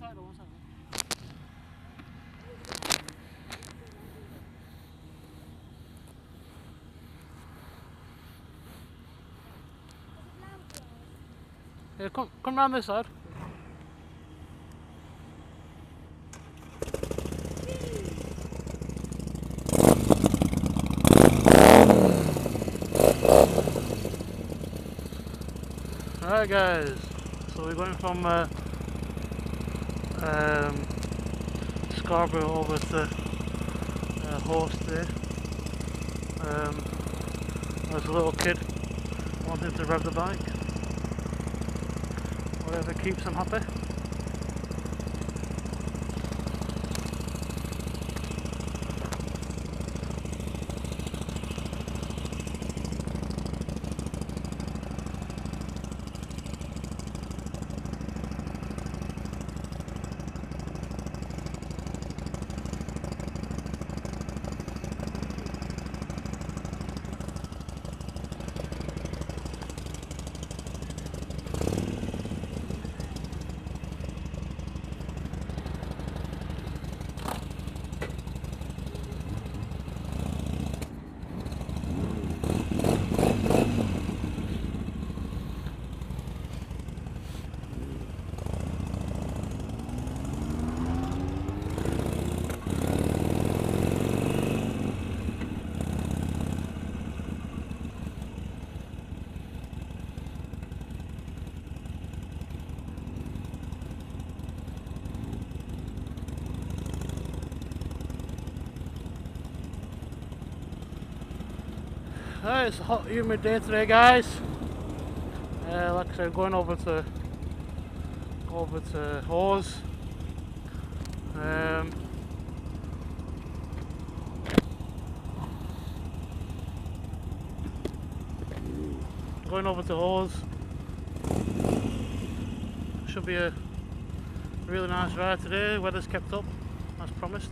side or one side? Yeah, come round this side. Alright guys, so we're going from Scarborough over to Hawes today. As a little kid, wanting to rev the bike. Whatever keeps him happy. It's a hot, humid day today, guys. Like I said, going over to Hawes. Going over to Hawes. Should be a really nice ride today. Weather's kept up as promised.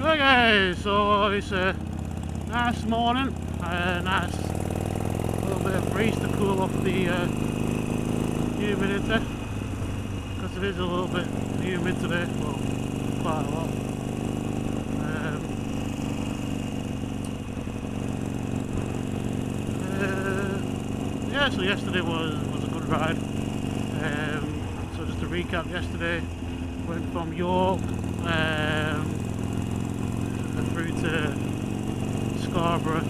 Okay, so it's a nice morning, nice little bit of breeze to cool off the humidity, because it is a little bit humid today, well, quite a lot. Yeah, so yesterday was a good ride. So just to recap, yesterday went from York through to Scarborough,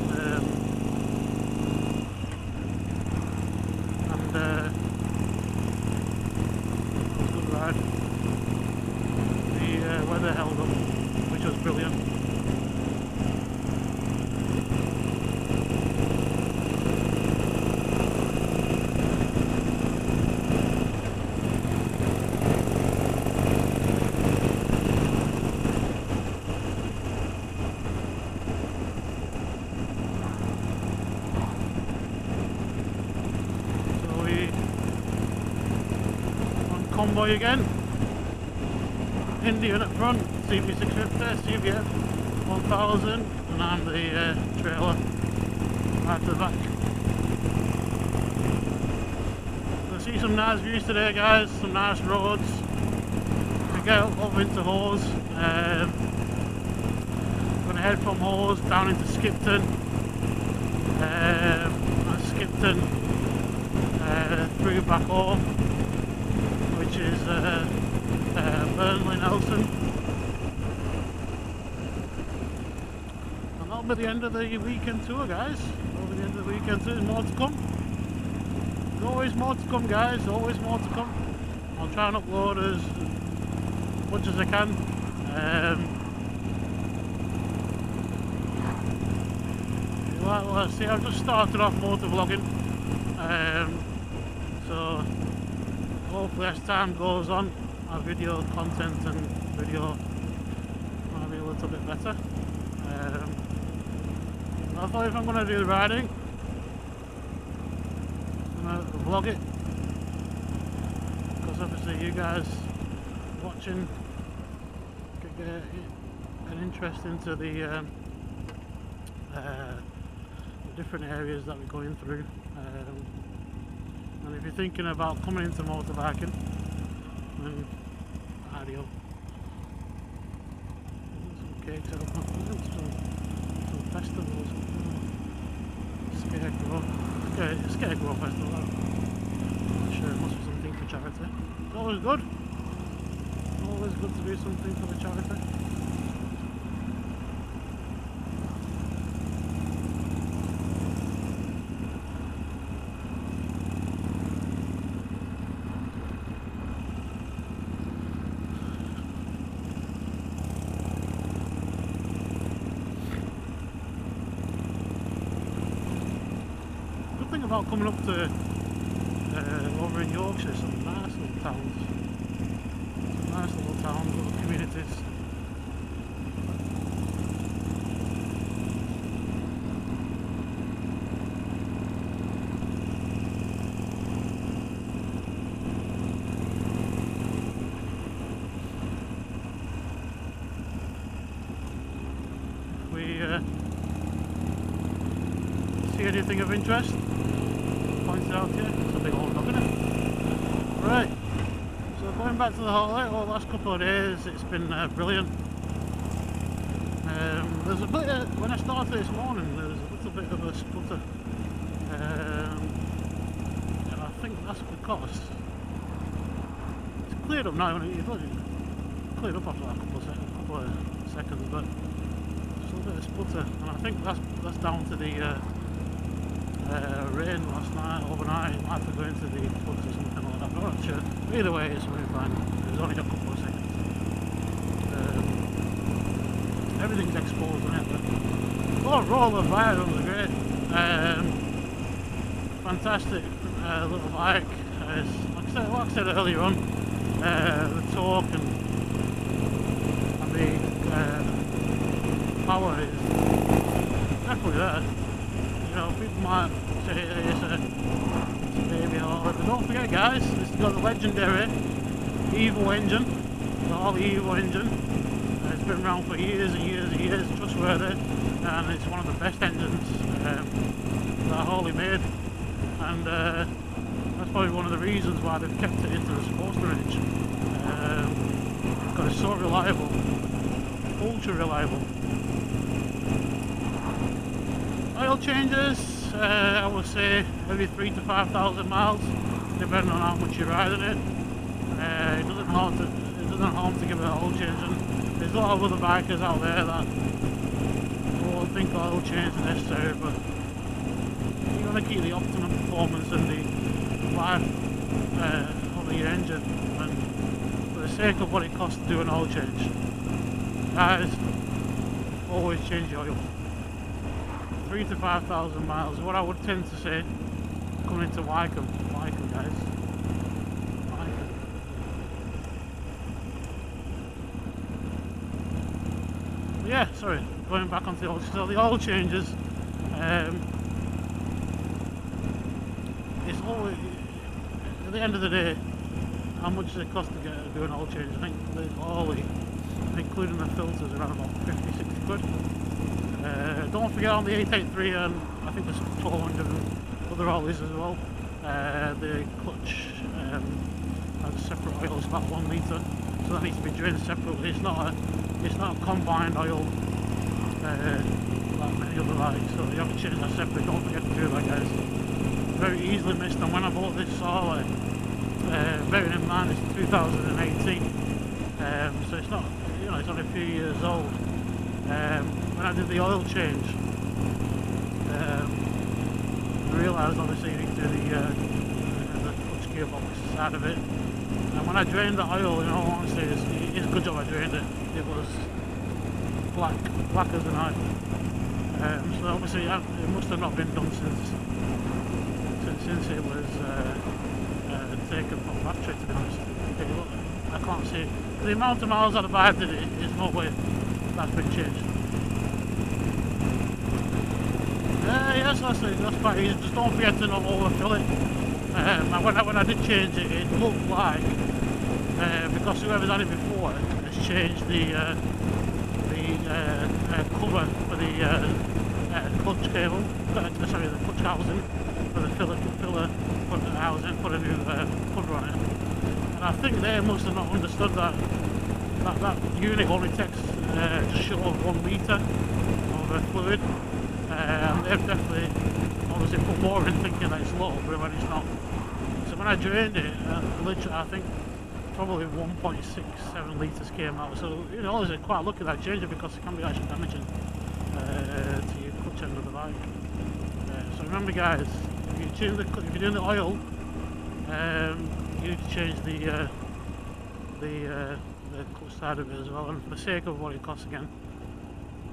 and it was a good ride. The weather held up, which was brilliant. Convoy again, Indian at front, CV650, CVF 1000, and I'm the trailer right to the back. We'll see some nice views today, guys, some nice roads. We get up into Hawes, I'm going to head from Hawes down into Skipton, Skipton through back home, which is Burnley Nelson. And that'll at the end of the weekend tour, guys. Over the end of the weekend tour, there's more to come. There's always more to come, guys. Always more to come. I'll try and upload as much as I can. Let's see, I've just started off motor vlogging, so hopefully as time goes on, our video content and video might be a little bit better. I thought if I'm going to do the riding, I'm going to vlog it, because obviously you guys watching could get an interest into the different areas that we're going through, and if you're thinking about coming into motorbiking, then ideal. Some cakes out, some festivals, Scarecrow festival. I'm sure it must be something for charity. It's always good. Always good to do something for the charity. About coming up to over in Yorkshire, some nice little towns, little communities. If we see anything of interest, pointed out here. It's a big old dog, isn't it? Right, so going back to the Harley, the last couple of days it's been brilliant. There's a bit of, when I started this morning, there was a little bit of a sputter, and I think that's because it's cleared up now. It's cleared up after a couple of seconds, but there's a little bit of sputter, and I think that's down to the rain last night, overnight. It might be going to the floods or something like that, but I'm not sure. Either way, it's really fine. It was only a couple of seconds. Everything's exposed on it, but overall the ride was great. Fantastic little bike. Like I said earlier on, the torque and the power is definitely there. You know, people might say it's a baby Harley, but don't forget, guys, it's got the legendary Evo engine, the Harley Evo engine. It's been around for years and years and years, trustworthy, and it's one of the best engines that Harley made, and that's probably one of the reasons why they've kept it into the sports range, because it's so reliable, ultra reliable. Oil changes, I would say every 3,000 to 5,000 miles, depending on how much you're riding it. It doesn't harm to give it an oil change. And there's a lot of other bikers out there that won't think oil change is necessary, but you want to keep the optimum performance and the life of your engine, and for the sake of what it costs to do an oil change, guys, always change your oil. 3,000 to 5,000 miles is what I would tend to say coming into Wycombe, guys. Wycombe. Yeah, sorry, going back onto the oil, so the oil changes, it's always, at the end of the day, how much does it cost to do an oil change? I think the Harley, including the filters, around about 50-60 quid. Don't forget on the 883, and I think there's 400 other Harleys as well. The clutch has a separate oil, it's about 1 litre, so that needs to be drained separately. It's not a combined oil like many other bikes, so you have to change that separately. Don't forget to do that, guys. Very easily missed, and when I bought this Harley, bearing in mind it's 2018, so it's not, you know, it's only a few years old. when I did the oil change, I realised obviously you need to do the clutch gearbox side of it. And when I drained the oil, in all honesty, it's a good job I drained it. It was black as a night. So obviously it must have not been done since it was taken from factory, to be honest. I can't see it. The amount of miles that the bike did it, there's no way that's been changed. Yes, that's quite easy. Just don't forget to not overfill it. When I did change it, it looked like because whoever's had it before has changed the cover for the clutch cable. Sorry, the clutch housing for the filler housing. Put a new cover on it. And I think they must have not understood that unit only takes just short of 1 litre of fluid. And they've definitely obviously put more in thinking that it's low, but when it's not. So when I drained it, literally I think probably 1.67 litres came out. So you know, it's quite lucky that I changed it because it can be actually damaging to your clutch end of the bike. So remember, guys, if you're doing the oil, you need to change the clutch side of it as well. And for the sake of what it costs, again,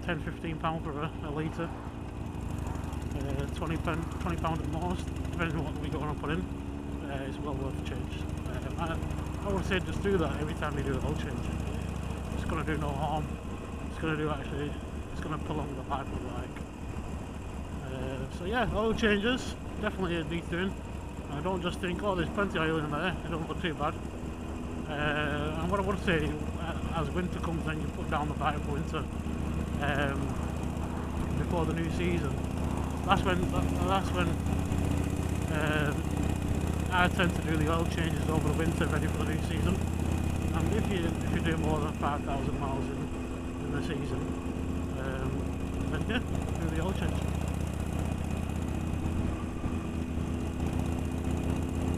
£10–15 for a litre. £20 at most, depending on what we're going to put in. It's well worth the change. I would say just do that every time you do an oil change. It's going to do no harm. It's going to do it's going to prolong the life of the bike. So yeah, oil changes definitely need doing. Don't just think, oh, there's plenty of oil in there, it don't look too bad. And what I would say, as winter comes, then you put down the bike for winter before the new season. That's when I tend to do the oil changes over the winter, ready for the new season. And if you do more than 5,000 miles in the season, then yeah, do the oil change.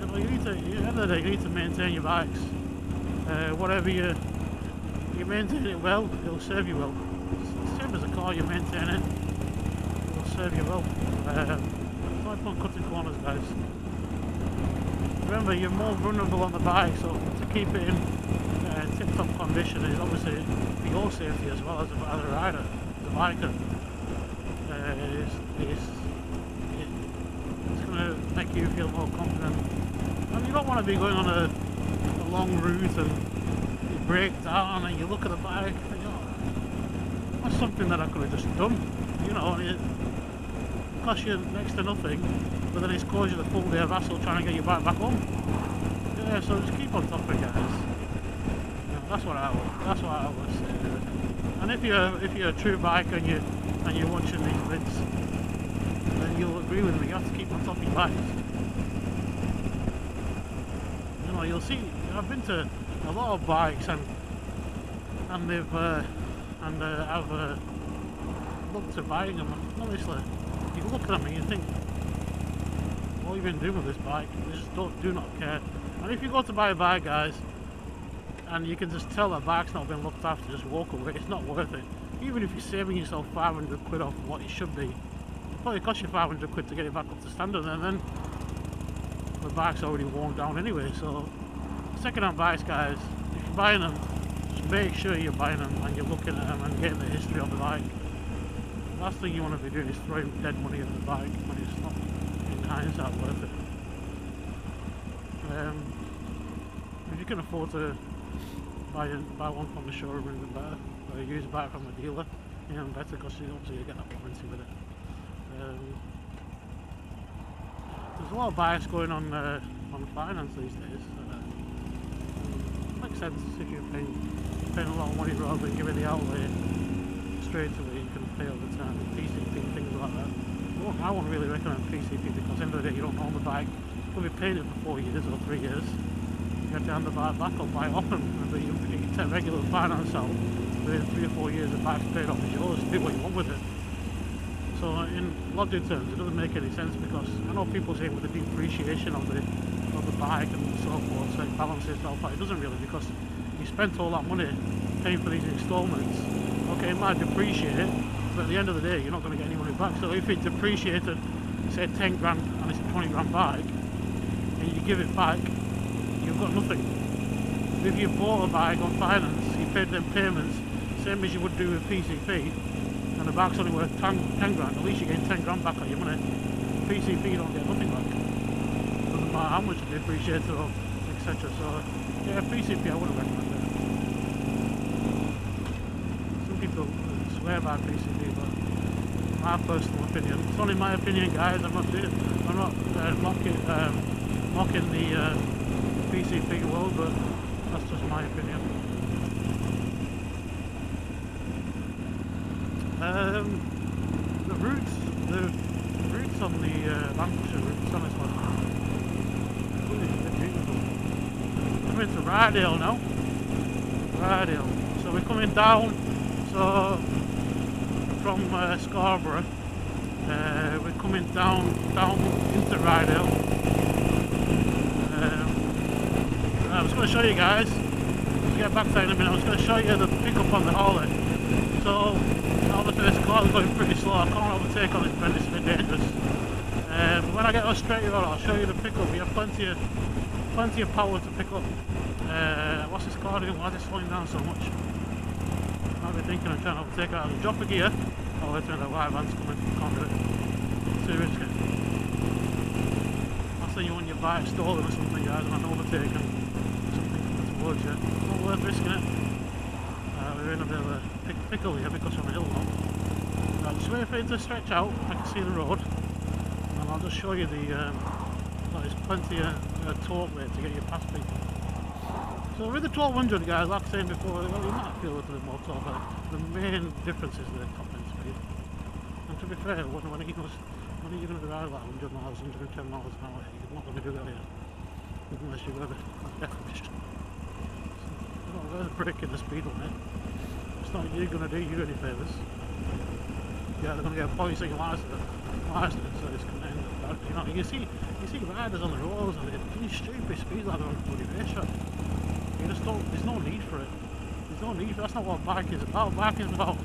At the end of the day, you need to maintain your bikes. Whatever you maintain it well, it'll serve you well. Same as a car, you maintain it, it'll serve you well. No point cutting corners, guys. Remember, you're more vulnerable on the bike, so to keep it in tip-top condition is obviously for your safety as well as a rider, as a biker. It's going to make you feel more confident. And you don't want to be going on a long route and you break down and you look at the bike and you know, that's something that I could have just done, you know, and it costs you next to nothing, but then it's caused you the full day of hassle trying to get your bike back home. Yeah, so just keep on top of it, guys. Yeah, that's what I would say. And if you're a true biker and you're watching these vids, then you'll agree with me. You have to keep on top of your bikes. You know, you'll see. I've been to a lot of bikes and I've looked at buying them. And honestly, you look at them and you think, what have you been doing with this bike? You just do not care. And if you go to buy a bike, guys, and you can just tell that bike's not been looked after, just walk away. It's not worth it. Even if you're saving yourself 500 quid off what it should be, it'll probably cost you 500 quid to get it back up to standard, and then the bike's already worn down anyway. So second-hand bikes, guys, if you're buying them, just make sure you're buying them and you're looking at them and getting the history of the bike. The last thing you want to be doing is throwing dead money at the bike when it's not, in hindsight, worth it. If you can afford to buy one from the showroom, even better. Or use a bike from a dealer, even better, because obviously you get that warranty with it. There's a lot of bikes going on finance these days. Makes sense if you're paying a lot of money rather than giving the outlay straight away. You can pay over time, PCP, things like that. Well, I wouldn't really recommend PCP because at the end of the day you don't own the bike. You'll be paying it for 4 years or 3 years. You have to hand the bike back or buy it off them. But you can take regular finance out within 3 or 4 years. The bike's paid off, it's yours. Do what you want with it. So in logic terms, it doesn't make any sense because I know people say with the depreciation of the bike and so forth, so it balances itself out. It doesn't really, because you spent all that money paying for these installments. okay, it might depreciate, but at the end of the day, you're not going to get any money back. So if it depreciated, say 10 grand, and it's a 20 grand bike, and you give it back, you've got nothing. If you bought a bike on finance, you paid them payments, same as you would do with PCP, and the bike's only worth 10 grand, at least you're getting 10 grand back on your money. PCP, you don't get nothing back. Doesn't matter how much it depreciates or etc. So, yeah, PCP I wouldn't recommend it. Some people swear by PCP, but my personal opinion, it's only my opinion, guys. I'm not mocking the PCP world, but that's just my opinion. The routes on the Lancashire routes on this one, really beautiful. We're into Rydale now. Rydale. So we're coming down. So from Scarborough, we're coming down into Rydale. I was going to show you guys. Let's get back to that in a minute. I was going to show you the pickup on the Harley. So obviously this car is going pretty slow. I can't overtake on this bend. It's a bit dangerous. When I get on a straight road, I'll show you the pickup. We have plenty of power to pick up. What's this car doing? Why is it slowing down so much? I'll be thinking of trying to overtake out of the drop a gear. Oh, wait a minute, the white van's coming. Can't do it. Too risky. I'll say you want your bike stolen or something, guys, and I'm overtaking something coming towards you. Not worth risking it. We're in a bit of a pickle here because we're on a hill now. Right, just wait for it to stretch out. I can see the road. And I'll just show you the there's plenty of torque there to get you past people. So with the 1200, guys, like I was saying before, well, you might feel a little bit more torque, but the main difference is the top end speed. And to be fair, when are you going to drive like 100 miles, 110 miles an hour, you're not going to do that here. Unless you've got a air conditioner. So, there's a break in the speed limit. It's not you're going to do you any favours. Yeah, they're going to get points on your license, so it's going to end up bad. You know, you see riders on the roads and they're doing stupid speeds like they're on a bloody racetrack. You just don't, there's no need for it. There's no need for it. That's not what bike is about. Bike is about,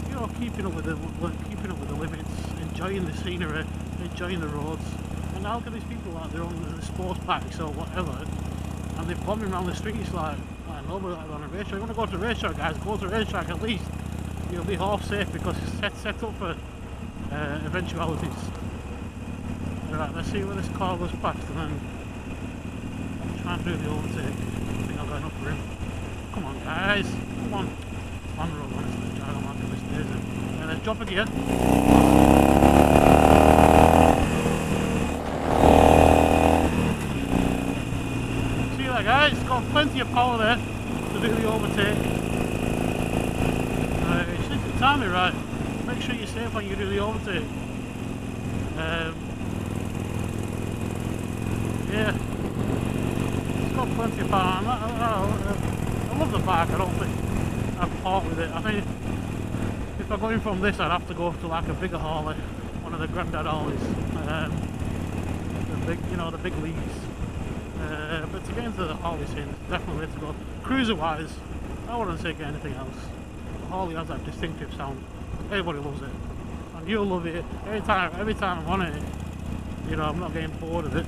you know, keeping up with the limits, enjoying the scenery, enjoying the roads. And now look at these people like they're on the sports bikes or whatever, and they're bombing around the streets like nobody like on a racetrack. You want to go to a racetrack, guys? Go to a racetrack at least. You'll be half safe because it's set up for eventualities. Right, let's see where this car goes past and then try and do the overtake. I think I've got enough room. Come on, guys. Come on. On the road, honestly. I don't like this daisy. Yeah, let's drop it again. See that, guys? It's got plenty of power there to do the overtake. Just need to time it right. Make sure you're safe when you do the overtake. Yeah, it's got plenty of power. I love the bike. I don't think I'd part with it. I think if I'm going from this, I'd have to go to like a bigger Harley, one of the granddad Harleys, the big, you know, the big leagues. But to get into the Harley scene, it's definitely way to go. Cruiser-wise, I wouldn't say get anything else. The Harley has that distinctive sound. Everybody loves it, and you'll love it every time I'm on it. You know, I'm not getting bored of it.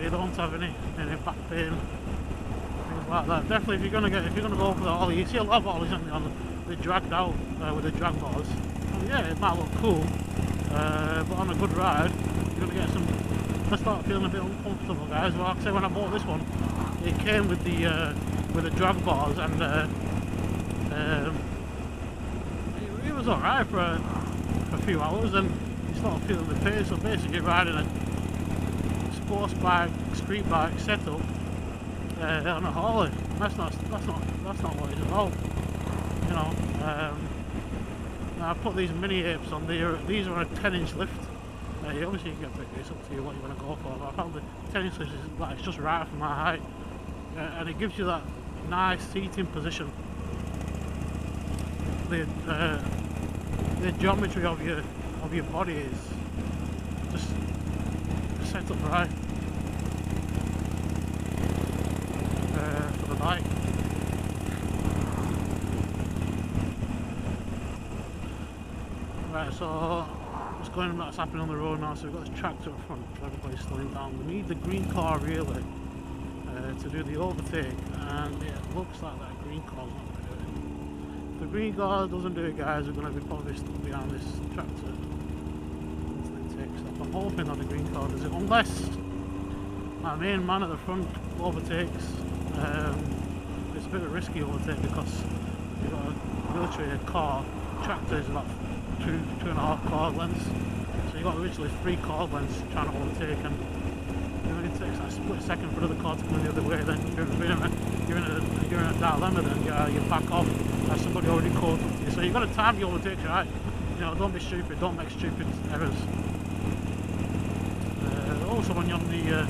You don't have any back pain, things like that. Definitely, if you're gonna go for the Harley, you see a lot of Harleys they're dragged out with the drag bars. And yeah, it might look cool, but on a good ride, you're gonna get some. I start feeling a bit uncomfortable, guys. Well, like I say, when I bought this one, it came with the drag bars, and it was alright for a few hours, and you start feeling the pain. So basically, riding a sports bike, street bike setup on a Harley. That's not what it's about. You know. Now I put these mini apes on there. These are on a 10-inch lift. Obviously you can get bigger. It's up to you what you want to go for. But I found the 10-inch lift is like it's just right for my height, and it gives you that nice seating position. The geometry of your body is just set up right for the bike. Right, so what's going on, that's happening on the road now. So we've got this tractor up front, everybody's slowing down. We need the green car really to do the overtake, and it looks like that green car's not going to do it. If the green car doesn't do it, guys, we're going to be probably stuck behind this tractor until it takes off. I'm hoping that the green car does it, unless my main man at the front overtakes. It's a bit of a risky overtake because you've got a military car. Tractor is about two and a half car lengths, so you've got literally 3 car lengths trying to overtake, and it takes a split second for the car to come the other way. Then you're in a dilemma. Then you back off as somebody already caught up to you. So you've got to time your overtakes right. You know, don't be stupid. Don't make stupid errors. Also, when you're on the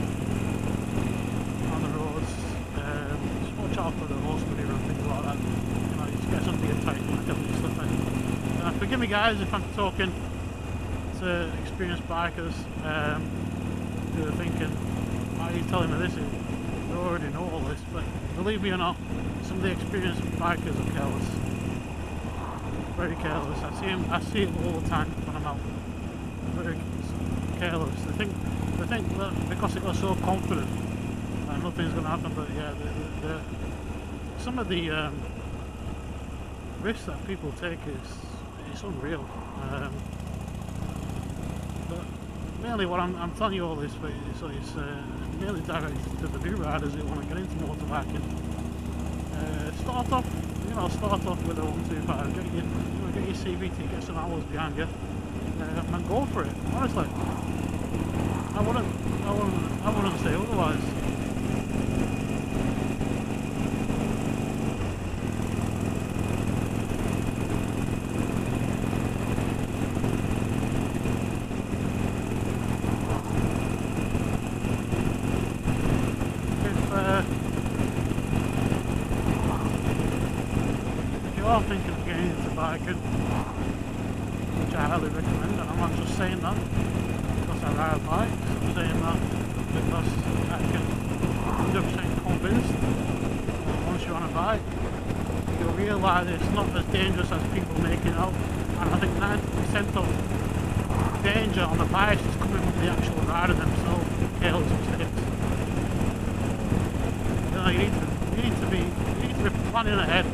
roads, just watch out for the horse maneuver and things like that. You know, you just get something tight and definitely slip in. Forgive me guys if I'm talking to experienced bikers who are thinking, why are you telling me this? You already know all this, but believe me or not, some of the experienced bikers are careless. Very careless. I see it all the time when I'm out. Very careless. They think that because they're so confident that nothing's going to happen, but yeah, some of the risks that people take it's unreal. But mainly what I'm telling you all this, but it's mainly directed to the new riders who want to get into motorbiking. Start off with a 125. Get your CVT, get some hours behind you, and go for it. Honestly, I wouldn't say otherwise. Thinking of getting into biking, which I highly recommend, and I'm not just saying that because I ride bikes, I'm saying that because I can 100% convinced that once you're on a bike you'll realise it's not as dangerous as people make it out, and I think 90% of danger on the bikes is coming from the actual rider themselves, careless mistakes. You know, you need to be planning ahead.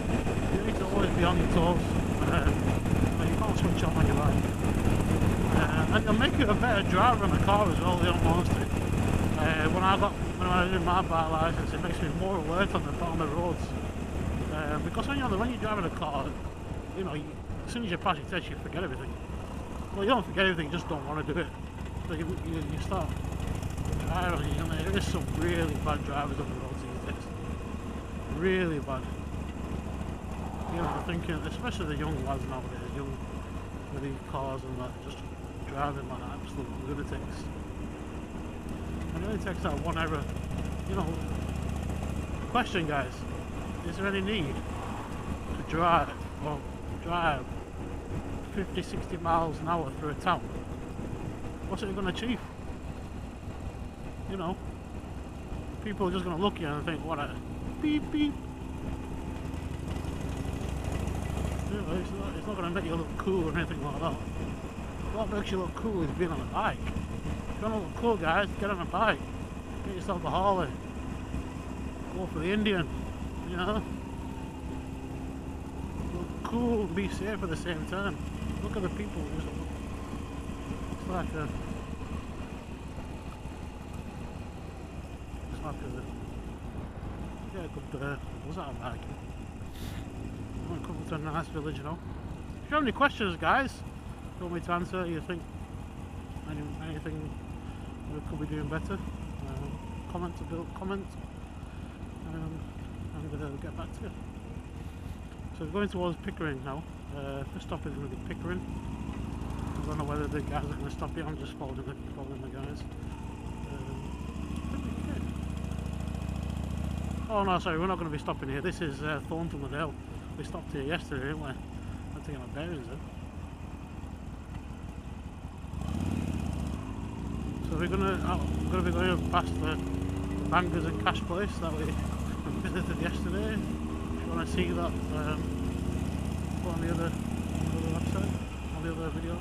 Always be on your toes. You can't switch off on your bike. And it'll make you a better driver in the car as well, in all honesty. When I did my bike license, it makes me more alert on the roads. Because when you're driving a car, you know, as soon as you pass your test, you forget everything. Well, you don't forget everything, you just don't want to do it. So you start driving, you know, there is some really bad drivers on the roads these days. Really bad. You know, thinking, especially the young lads nowadays, young with these cars and that, just driving like absolute lunatics. And it only takes that one error. You know, question guys, is there any need to drive 50, 60 miles an hour through a town? What's it going to achieve? You know, people are just going to look at you and think, what a beep beep. It's not going to make you look cool or anything like that. What makes you look cool is being on a bike. If you want to look cool, guys, get on a bike. Get yourself a Harley. Go for the Indian, you know. Look cool and be safe at the same time. Look at the people. It's like a good, was that a bike? I'm coming to a nice village, you know. If you have any questions, guys, you want me to answer, you think anything we could be doing better, comment, and get back to you. So we're going towards Pickering now. First stop is going to be Pickering. I don't know whether the guys are going to stop here. I'm just following the guys. Oh no, sorry, we're not going to be stopping here. This is Thornton the Dale. We stopped here yesterday, didn't we? I'm taking my bearings in. So we're gonna be going past the Bangers and Cash place that we visited yesterday. If you want to see that, go on the other website. all the other videos.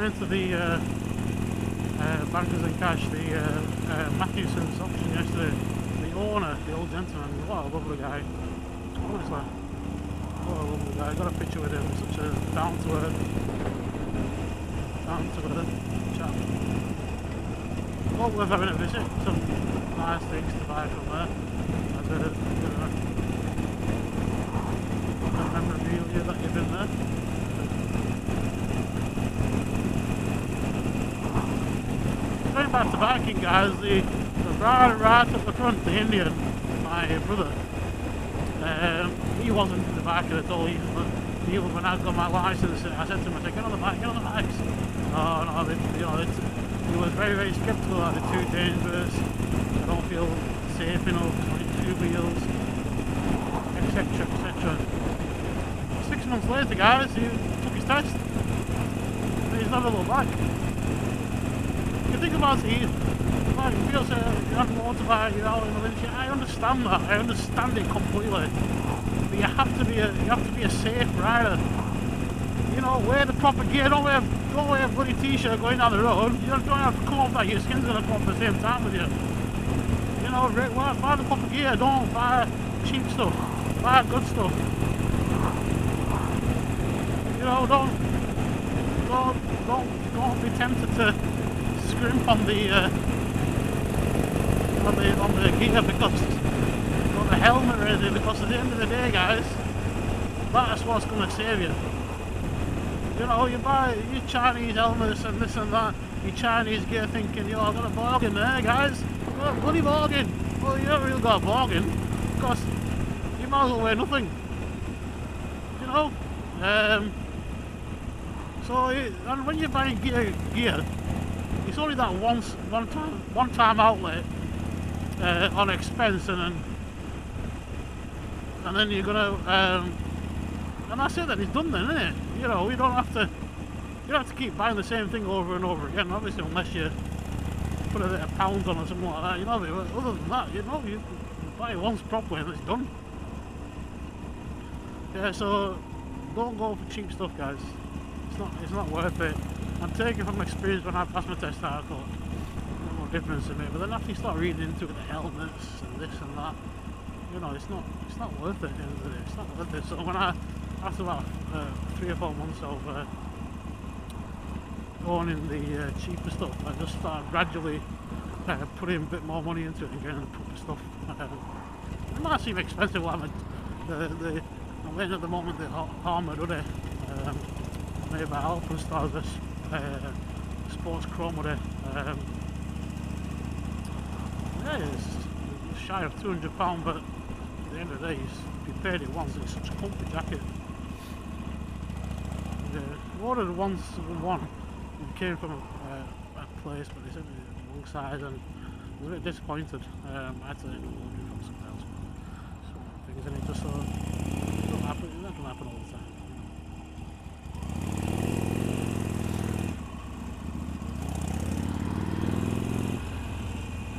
Into the Bankers and Cash, the Matthewson's auction yesterday. The owner, the old gentleman, what a lovely guy. Honestly, what a lovely guy. I got a picture with him, such a down-to-earth chap. Well worth having a visit. Some nice things to buy from there. As a memorabilia that you've been there. Going back to biking, guys, the right at the front, the Indian, my brother, he wasn't in the biking at all. Even when I got my license, I said to him, get on the bike, get on the bikes. Oh no, he was very, very sceptical, like they're too dangerous, I don't feel safe enough on 2 wheels, etc, etc. 6 months later, guys, he took his test, and he's never looked back. You think about it, like, if you're on a motorbike, you're out in the winter, I understand that, I understand it completely. But you have to be a safe rider. You know, wear the proper gear, don't wear a bloody t-shirt going down the road. You don't have to come off that, your skin's gonna come off at the same time with you. You know, buy the proper gear, don't buy cheap stuff, buy good stuff. You know, don't be tempted to scrimp on the gear because on the helmet or anything, because at the end of the day, guys, that's what's going to save you. You know, you buy your Chinese helmets and this and that, your Chinese gear, thinking, yo, I've got a bargain there, guys. I've got a bloody bargain. Well, you haven't really got a bargain because you might as well wear nothing. You know. And when you're buying gear, it's only that one time outlet on expense, and then you're gonna and that's it. Then it's done, then, isn't it? You know, you don't have to keep buying the same thing over and over again. Obviously, unless you put a bit of pounds on or something like that. You know, but other than that, you know, you buy it once properly and it's done. Yeah, so don't go for cheap stuff, guys. It's not worth it. I'm taking from experience when I passed my test out, I thought, there's no difference in it. But then after you start reading into it, the helmets and this and that, you know, it's not worth it at the end of the day. It's not worth it. So when after about 3 or 4 months of owning the cheaper stuff, I just started gradually putting a bit more money into it and getting the proper stuff. It might seem expensive, like I'm wearing at the moment the Armoured Hoodie, made by Alpenstar, this sports chrome hoodie. Yeah, it's shy of £200, but at the end of the day, if you paid it once, it's such a comfy jacket. I ordered one, it came from a place, but they sent me the wrong size, and I was a bit disappointed. I had to order it from somewhere else. So things, and it just doesn't happen all the time.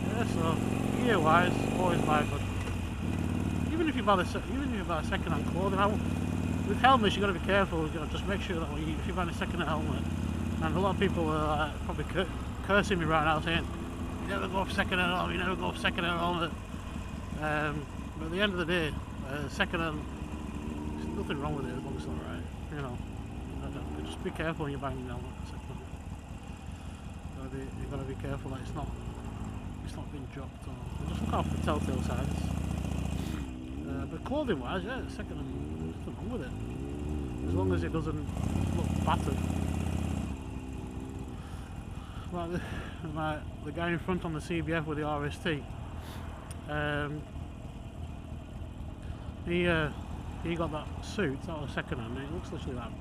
Yeah, so gear wise, always buy good. Even if you buy second-hand clothing, with helmets, you got to be careful. You know, just make sure that if you buy a second-hand helmet, and a lot of people are probably cursing me right now, saying, "You never go for second-hand helmet. You never go for second-hand helmet." But at the end of the day, second-hand, there's nothing wrong with it as long as it's all right. You know, just be careful when you're buying a helmet. You got to be careful that it's not being dropped, or just look out for the telltale signs. But clothing-wise, yeah, second-hand, there's nothing wrong with it, as long as it doesn't look battered. Like the guy in front on the CBF with the RST, he got that suit. That was second-hand. It looks literally like